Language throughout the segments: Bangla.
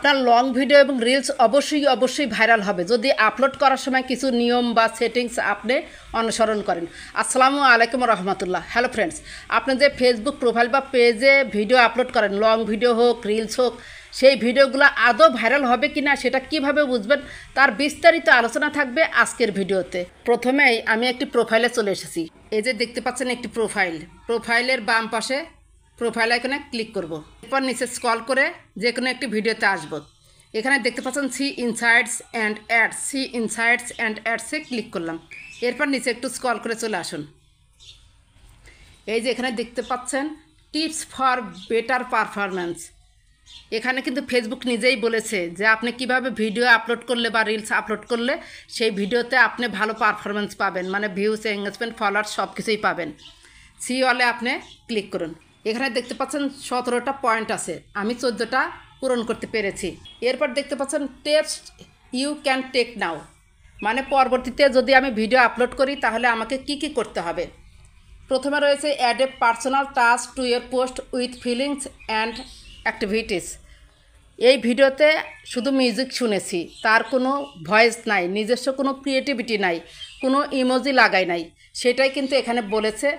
আপনার লং ভিডিও এবং রিলস অবশ্যই ভাইরাল হবে যদি আপলোড করার সময় কিছু নিয়ম বা সেটিংস আপনি অনুসরণ করেন। আসসালামু আলাইকুম রহমতুল্লাহ। হ্যালো ফ্রেন্ডস, আপনি যে ফেসবুক প্রোফাইল বা পেজে ভিডিও আপলোড করেন, লং ভিডিও হোক রিলস হোক, সেই ভিডিওগুলো আদৌ ভাইরাল হবে কিনা সেটা কিভাবে বুঝবেন তার বিস্তারিত আলোচনা থাকবে আজকের ভিডিওতে। প্রথমেই আমি একটি প্রোফাইলে চলে এসেছি। এই যে দেখতে পাচ্ছেন একটি প্রোফাইলের বাম পাশে প্রোফাইল আইকনে ক্লিক করব। এরপর নিচে স্ক্রল করে যে কোনো একটি ভিডিওতে আসব। এখানে দেখতে পাচ্ছেন সি ইনসাইটস অ্যান্ড অ্যাডসে ক্লিক করলাম। এরপর নিচে একটু স্ক্রল করে চলে আসুন। এই যে এখানে দেখতে পাচ্ছেন টিপস ফর বেটার পারফরম্যান্স। এখানে কিন্তু ফেসবুক নিজেই বলেছে যে আপনি কিভাবে ভিডিও আপলোড করলে বা রিলস আপলোড করলে সেই ভিডিওতে আপনি ভালো পারফরমেন্স পাবেন, মানে ভিউজ, এঙ্গেজমেন্ট, ফলোয়ার সব কিছুই পাবেন। সি অলে আপনি ক্লিক করুন। এখানে দেখতে পাচ্ছেন 17টা পয়েন্ট আছে, আমি 14টা পূরণ করতে পেরেছি। এরপর দেখতে পাচ্ছেন টেপস ইউ ক্যান টেক নাও, মানে পরবর্তীতে যদি আমি ভিডিও আপলোড করি তাহলে আমাকে কি করতে হবে। প্রথমে রয়েছে add a personal touch to your post with feelings and activities. এই ভিডিওতে শুধু মিউজিক শুনেছি, তার কোনো ভয়েস নাই, নিজস্ব কোনো ক্রিয়েটিভিটি নাই, কোনো ইমোজি লাগাই নাই। সেটাই কিন্তু এখানে বলেছে,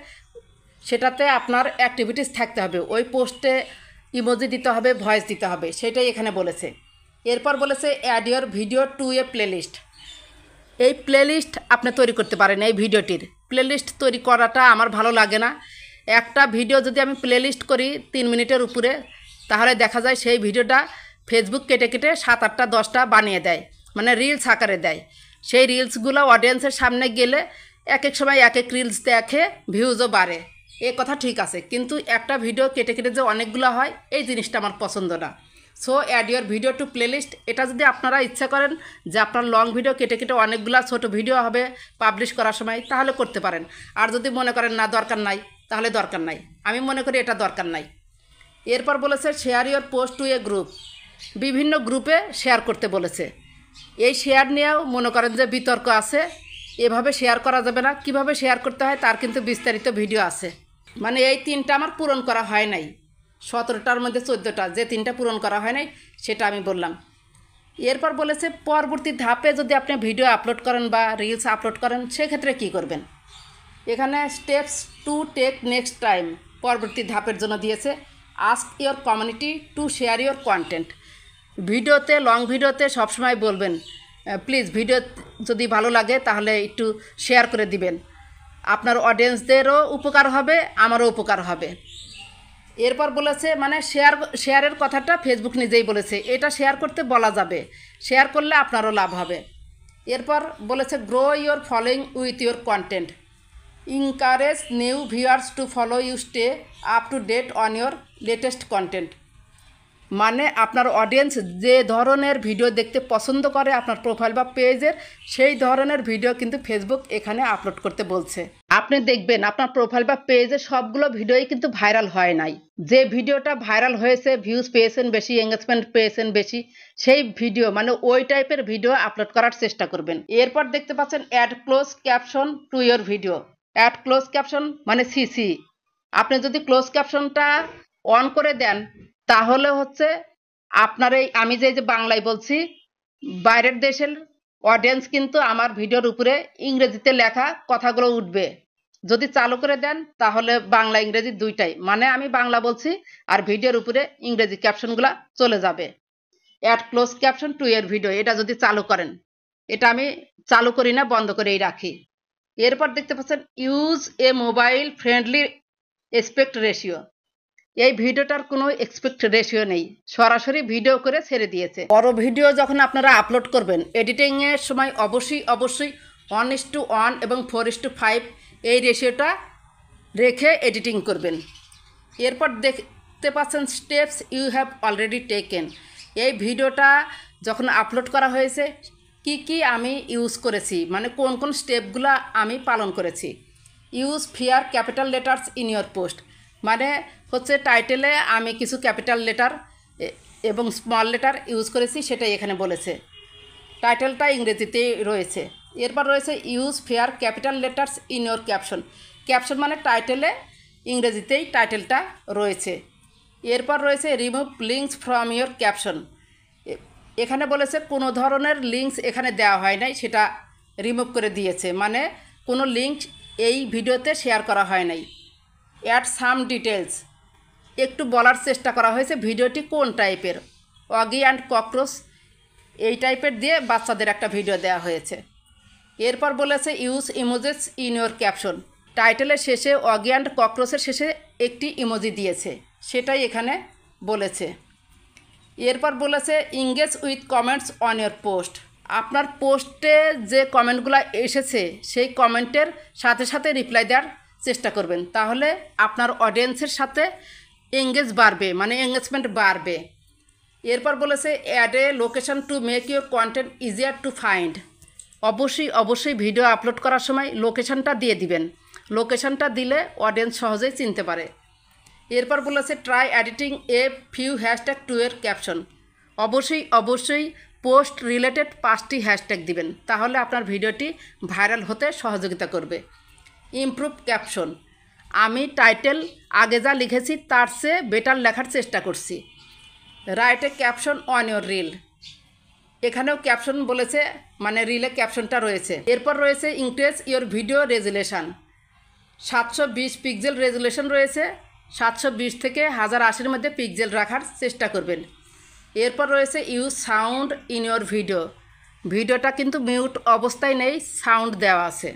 সেটাতে আপনার অ্যাক্টিভিটিস থাকতে হবে, ওই পোস্টে ইমোজি দিতে হবে, ভয়েস দিতে হবে, সেটাই এখানে বলেছে। এরপর বলেছে add your video to a playlist. এই প্লেলিস্ট আপনি তৈরি করতে পারেন। এই ভিডিওটির প্লেলিস্ট তৈরি করাটা আমার ভালো লাগে না। একটা ভিডিও যদি আমি প্লেলিস্ট করি 3 মিনিটের উপরে, তাহলে দেখা যায় সেই ভিডিওটা ফেসবুক কেটে 7, 8, 10টা বানিয়ে দেয়, মানে রিলস আকারে দেয়। সেই রিলসগুলো অডিয়েন্সের সামনে গেলে এক সময় এক রিলস দেখে ভিউজও বাড়ে, এ কথা ঠিক আছে, কিন্তু একটা ভিডিও কেটে যে অনেকগুলো হয়, এই জিনিসটা আমার পছন্দ না। So add your video to playlist, এটা যদি আপনারা ইচ্ছা করেন যে আপনার লং ভিডিও কেটে অনেকগুলো ছোট ভিডিও হবে পাবলিশ করার সময়, তাহলে করতে পারেন। আর যদি মনে করেন না দরকার নাই, তাহলে দরকার নাই। আমি মনে করি এটা দরকার নাই। এরপর বলেছে share your post to a group, বিভিন্ন গ্রুপে শেয়ার করতে বলেছে। এই শেয়ার নিয়েও মনে করেন যে বিতর্ক আছে, এভাবে শেয়ার করা যাবে না। কিভাবে শেয়ার করতে হয় তার কিন্তু বিস্তারিত ভিডিও আছে। মানে এই 3টা আমার পূরণ করা হয় নাই, 17টার মধ্যে 14টা, যে 3টা পূরণ করা হয় নাই সেটা আমি বললাম। এরপর বলেছে পরবর্তী ধাপে যদি আপনি ভিডিও আপলোড করেন বা রিলস আপলোড করেন, সেক্ষেত্রে কি করবেন। এখানে steps to take next time, পরবর্তী ধাপের জন্য দিয়েছে। Ask your community to share your content. ভিডিওতে, লং ভিডিওতে সবসময় বলবেন প্লিজ ভিডিও যদি ভালো লাগে তাহলে একটু শেয়ার করে দিবেন, আপনার অডিয়েন্সদেরও উপকার হবে, আমারও উপকার হবে। এরপর বলেছে মানে শেয়ারের কথাটা ফেসবুক নিজেই বলেছে, এটা শেয়ার করতে বলা যাবে, শেয়ার করলে আপনারও লাভ হবে। এরপর বলেছে grow your following with your content, encourage new viewers to follow you, stay up to date on your latest content. মানে আপনার অডিয়েন্স যে ধরনের ভিডিও দেখতে পছন্দ করে আপনার প্রোফাইল বা পেজের, সেই ধরনের ভিডিও কিন্তু ফেসবুক এখানে আপলোড করতে বলছে। আপনি দেখবেন আপনার প্রোফাইল বা পেজে সবগুলো ভিডিওই কিন্তু ভাইরাল হয় নাই। যে ভিডিওটা ভাইরাল হয়েছে, ভিউজ পেয়েছেন বেশি, এঙ্গেজমেন্ট পেয়েছেন বেশি, সেই ভিডিও মানে ওই টাইপের ভিডিও আপলোড করার চেষ্টা করবেন। এরপর দেখতে পাচ্ছেন add close caption to your video. Add close caption মানে সিসি, আপনি যদি ক্লোজ ক্যাপশনটা অন করে দেন তাহলে হচ্ছে আপনার এই আমি যে বাংলায় বলছি, বাইরের দেশের অডিয়েন্স কিন্তু আমার ভিডিওর উপরে ইংরেজিতে লেখা কথাগুলো উঠবে। যদি চালু করে দেন তাহলে বাংলা ইংরেজি দুইটাই, মানে আমি বাংলা বলছি আর ভিডিওর উপরে ইংরেজি ক্যাপশনগুলো চলে যাবে। Add close caption to your video, এটা যদি চালু করেন, এটা আমি চালু করি না, বন্ধ করেই রাখি। এরপর দেখতে পাচ্ছেন use a mobile friendly aspect ratio. এই ভিডিওটার কোনো এক্সপেক্ট রেশিও নেই, সরাসরি ভিডিও করে ছেড়ে দিয়েছে। বড় ভিডিও যখন আপনারা আপলোড করবেন, এডিটিংয়ের সময় অবশ্যই 1:1 এবং 4:5 এই রেশিওটা রেখে এডিটিং করবেন। এরপর দেখতে পাচ্ছেন steps you have already taken. এই ভিডিওটা যখন আপলোড করা হয়েছে কি আমি ইউজ করেছি, মানে কোন স্টেপগুলো আমি পালন করেছি। Use fear capital letters in your post, মানে হচ্ছে টাইটেলে আমি কিছু ক্যাপিটাল লেটার এবং স্মল লেটার ইউজ করেছি, সেটাই এখানে বলেছে। টাইটেলটা ইংরেজিতেই রয়েছে। এরপর রয়েছে use fair capital letters in your caption. Caption মানে টাইটেলে ইংরেজিতেই টাইটেলটা রয়েছে। এরপর রয়েছে remove links from your caption. এখানে বলেছে কোনো ধরনের লিঙ্কস এখানে দেওয়া হয় নাই, সেটা রিমুভ করে দিয়েছে, মানে কোনো লিঙ্ক এই ভিডিওতে শেয়ার করা হয় নাই। অ্যাড সাম ডিটেলস একটু বলার চেষ্টা করা হয়েছে ভিডিওটি কোন টাইপের, অগি অ্যান্ড ককরোচ এই টাইপের দিয়ে বাচ্চাদের একটা ভিডিও দেওয়া হয়েছে। এরপর বলেছে ইউজ ইমোজেস ইন ইউর ক্যাপশন, টাইটেলের শেষে অগি অ্যান্ড ককরোচের শেষে একটি ইমোজি দিয়েছে, সেটাই এখানে বলেছে। এরপর বলেছে engage with comments on your post, আপনার পোস্টে যে কমেন্টগুলো এসেছে সেই কমেন্টের সাথে সাথে রিপ্লাই দেওয়ার চেষ্টা করবেন, তাহলে আপনার অডিয়েন্সের সাথে এঙ্গেজ বাড়বে, মানে এঙ্গেজমেন্ট বাড়বে। এরপর বলেছে add a location to make your content easier to find, অবশ্যই ভিডিও আপলোড করার সময় লোকেশনটা দিয়ে দিবেন, লোকেশনটা দিলে অডিয়েন্স সহজেই চিনতে পারে। এরপর বলেছে try editing a few hashtag to your caption, অবশ্যই পোস্ট রিলেটেড 5টি হ্যাশট্যাগ দিবেন, তাহলে আপনার ভিডিওটি ভাইরাল হতে সহযোগিতা করবে। ইমপ্রুভ ক্যাপশন, আমি টাইটেল আগে যা লিখেছি তার চেয়ে বেটার লেখার চেষ্টা করছি। Write a caption on your reel, এখানেও ক্যাপশন বলেছে, মানে রিলে ক্যাপশনটা রয়েছে। এরপর রয়েছে increase your video resolution, 720 pixel resolution রয়েছে, 720 থেকে 1080-এর মধ্যে পিক্সেল রাখার চেষ্টা করবেন। এরপর রয়েছে ইউজ সাউন্ড ইন ইউর ভিডিওটা কিন্তু মিউট অবস্থায় নেই, সাউন্ড দেওয়া আছে।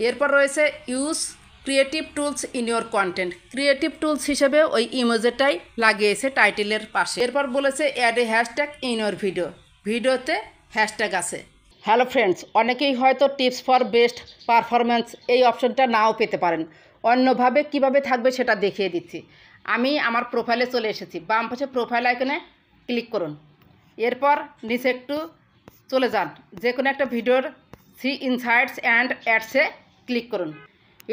এরপর রয়েছে use creative tools in your content, creative tools হিসেবে ওই ইমোজিটাই লাগিয়েছে টাইটেলের পাশে। এরপর বলেছে add a hashtag in your ভিডিওতে হ্যাশট্যাগ আছে। হ্যালো ফ্রেন্ডস, অনেকেই হয়তো টিপস ফর বেস্ট পারফরম্যান্স এই অপশনটা নাও পেতে পারেন, অন্যভাবে কিভাবে থাকবে সেটা দেখিয়ে দিচ্ছি। আমি আমার প্রোফাইলে চলে এসেছি, বাম পাশে প্রোফাইল আইকনে ক্লিক করুন, এরপর নিচে একটু চলে যান, যে কোনো একটা ভিডিওর সি ইনসাইটস অ্যান্ড অ্যাডসে ক্লিক করুন,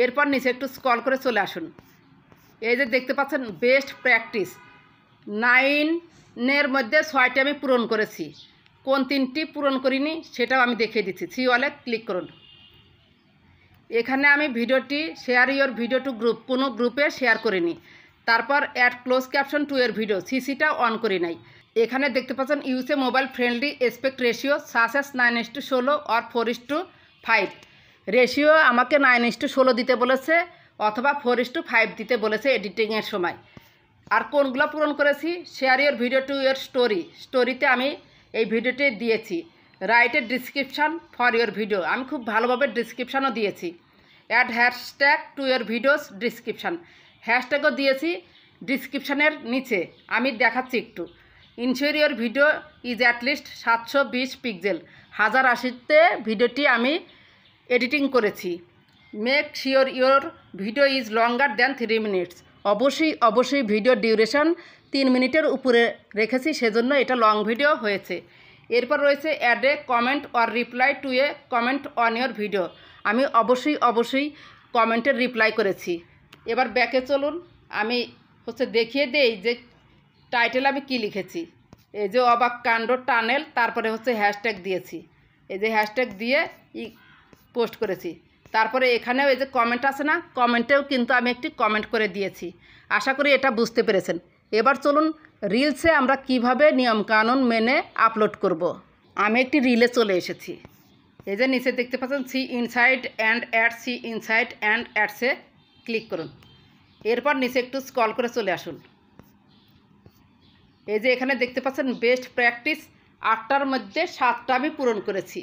এরপর নিচে একটু স্ক্রল করে চলে আসুন। এই যে দেখতে পাচ্ছেন বেস্ট প্র্যাকটিস 9-এর মধ্যে 6টি আমি পূরণ করেছি, কোন 3টি পূরণ করিনি সেটাও আমি দেখিয়ে দিচ্ছি। সি ওয়ালে ক্লিক করুন, এখানে আমি ভিডিওটি share your video to group, কোনো গ্রুপে শেয়ার করিনি। তারপর add close caption to your video, সিসিটা অন করি নাই। এখানে দেখতে পাচ্ছেন use a mobile friendly aspect ratio such as 9:16 আর 4:5, রেশিও আমাকে 9:16 দিতে বলেছে অথবা 4:5 দিতে বলেছে এডিটিংয়ের সময়। আর কোনগুলো পূরণ করেছি, share your video to your স্টোরিতে আমি এই ভিডিওটি দিয়েছি। Write a description for your video, আমি খুব ভালোভাবে ডিসক্রিপশানও দিয়েছি। Add hashtag to your videos description, হ্যাশট্যাগও দিয়েছি ডিসক্রিপশানের নিচে, আমি দেখাচ্ছি একটু। Ensure your video is at least 720 pixel, 1080-তে ভিডিওটি আমি এডিটিং করেছি। Make sure your video is longer than 3 minutes, অবশ্যই ভিডিও ডিউরেশন 3 মিনিটের উপরে রেখেছি, সেজন্য এটা লং ভিডিও হয়েছে। এরপর রয়েছে add a comment or reply to a comment on your video, আমি অবশ্যই কমেন্টের রিপ্লাই করেছি। এবার ব্যাকে চলুন, আমি দেখিয়ে দেই যে টাইটেল আমি কি লিখেছি। এই যে অবাক কাণ্ড টানেল, তারপরে হ্যাশট্যাগ দিয়েছি, এই যে হ্যাশট্যাগ দিয়ে পোস্ট করেছি। তারপরে এখানেও এই যে কমেন্ট আছে না, কমেন্টেও কিন্তু আমি একটি কমেন্ট করে দিয়েছি। আশা করি এটা বুঝতে পেরেছেন। এবার চলুন রিলসে আমরা কিভাবে নিয়মকানুন মেনে আপলোড করব। আমি একটি রিলে চলে এসেছি, এই যে নিচে দেখতে পাচ্ছেন see insight and ads, see insight and অ্যাডসে ক্লিক করুন, এরপর নিচে একটু স্ক্রল করে চলে আসুন। এই যে এখানে দেখতে পাচ্ছেন বেস্ট প্র্যাকটিস 8টার মধ্যে 7টা আমি পূরণ করেছি।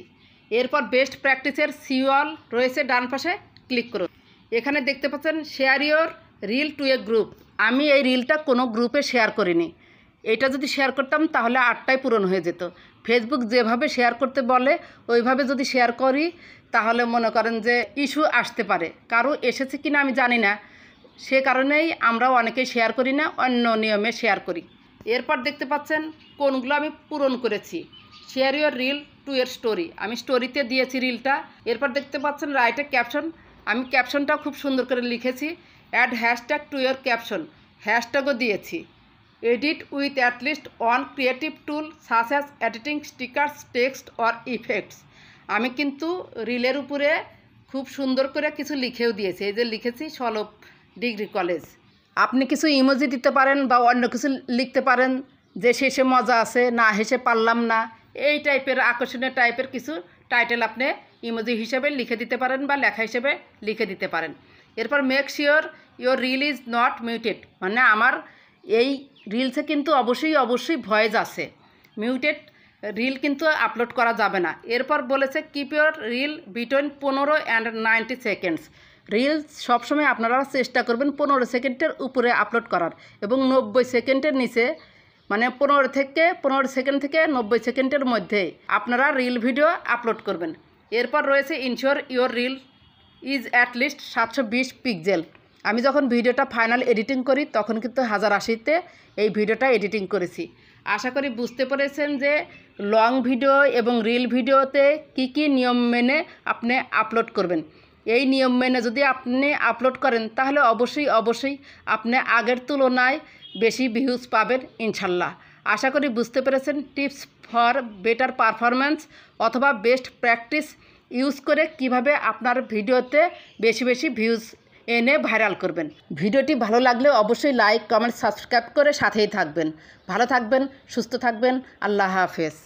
এরপর বেস্ট প্র্যাকটিসের সিওয়াল রয়েছে ডান পাশে, ক্লিক করুন। এখানে দেখতে পাচ্ছেন share your reel two a group, আমি এই রিলটা কোনো গ্রুপে শেয়ার করিনি, এটা যদি শেয়ার করতাম তাহলে 8টাই পূরণ হয়ে যেত। ফেসবুক যেভাবে শেয়ার করতে বলে ওইভাবে যদি শেয়ার করি তাহলে মনে করেন যে ইস্যু আসতে পারে, কারো এসেছে কিনা আমি জানি না, সে কারণেই আমরাও অনেকেই শেয়ার করি না, অন্য নিয়মে শেয়ার করি। এরপর দেখতে পাচ্ছেন কোনগুলো আমি পূরণ করেছি, শেয়ার ইয়োর রিল টু এর স্টোরি, আমি স্টোরিতে দিয়েছি রিলটা। এরপর দেখতে পাচ্ছেন রাইট এ ক্যাপশন, আমি ক্যাপশনটাও খুব সুন্দর করে লিখেছি। Add hashtag to your caption, হ্যাশট্যাগও দিয়েছি। Edit with at least one creative tool such as editing stickers, text or effects, আমি কিন্তু রিলের উপরে খুব সুন্দর করে কিছু লিখেও দিয়েছি, এই যে লিখেছি সলভ ডিগ্রি কলেজ। আপনি কিছু ইমোজি দিতে পারেন বা অন্য কিছু লিখতে পারেন, যে শেষে মজা আছে, না হেসে পারলাম না, এই টাইপের আকর্ষণীয় টাইপের কিছু টাইটেল আপনি ইমোজি হিসেবে লিখে দিতে পারেন বা লেখা হিসেবে লিখে দিতে পারেন। এরপর make sure your reel is not muted, মানে আমার এই রিলসে কিন্তু অবশ্যই ভয়েস আছে, মিউটেড রিল কিন্তু আপলোড করা যাবে না। এরপর বলেছে keep your reel between 15 and 90 seconds. Reels সবসময় আপনারা চেষ্টা করবেন 15 সেকেন্ডের উপরে আপলোড করার এবং 90 সেকেন্ডের নিচে, মানে 15 সেকেন্ড থেকে 90 সেকেন্ডের মধ্যে আপনারা রিল ভিডিও আপলোড করবেন। এরপর রয়েছে ensure your reel is at least 720 pixel. আমি যখন ভিডিওটা ফাইনাল এডিটিং করি তখন কিন্তু 1080-তে এই ভিডিওটা এডিটিং করেছি। আশা করি বুঝতে পেরেছেন যে লং ভিডিও এবং রিল ভিডিওতে কি নিয়ম মেনে আপনি আপলোড করবেন। এই নিয়ম মেনে যদি আপনি আপলোড করেন তাহলে অবশ্যই আপনি আগের তুলনায় বেশি ভিউজ পাবেন ইনশাল্লাহ। আশা করি বুঝতে পেরেছেন টিপস ফর বেটার পারফরম্যান্স অথবা বেস্ট প্র্যাকটিস ইউজ করে কিভাবে আপনার ভিডিওতে বেশি ভিউজ এনে ভাইরাল করবেন। ভিডিওটি ভালো লাগলে অবশ্যই লাইক, কমেন্ট, সাবস্ক্রাইব করে সাথেই থাকবেন। ভালো থাকবেন, সুস্থ থাকবেন। আল্লাহ হাফেজ।